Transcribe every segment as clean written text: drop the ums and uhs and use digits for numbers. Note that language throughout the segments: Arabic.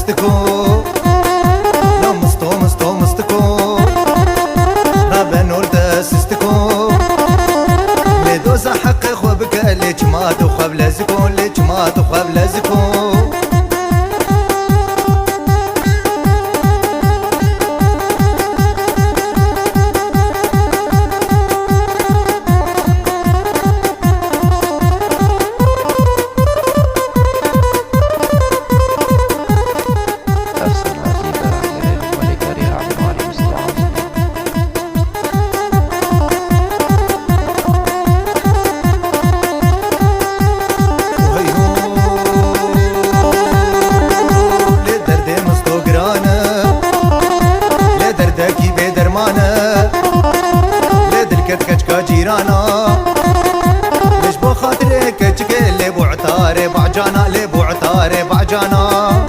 مستكو لو مستكو رابا نورد سستكو لدوز حق خوبك ليش ما تخوب لازكو ليش ما تخوب لازكو كتكا جيرانا ليش بو خاطري كتكي اللي بو عطاري بعجانا اللي بو عطاري بعجانا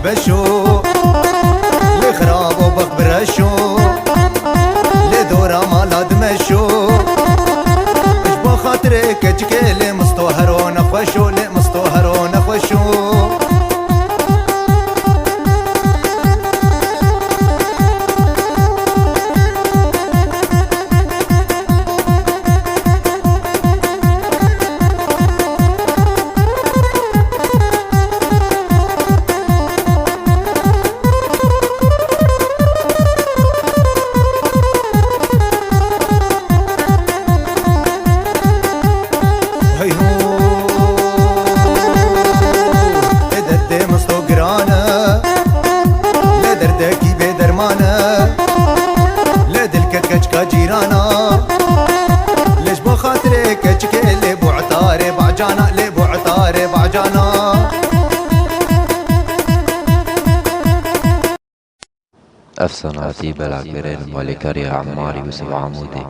بشو لخراب وبقبر شو لدورا ما لادمشو اش بو خاطري كتكي لي مستوهرو نخوشو لي مستوهرو نخوشو جيرانا ليش بو خاطري كتكي اللي بو عطاري بعجانا اللي بو عطاري بعجانا أفسنا عتيب العكرين مالكاري عماري يوسف عمودي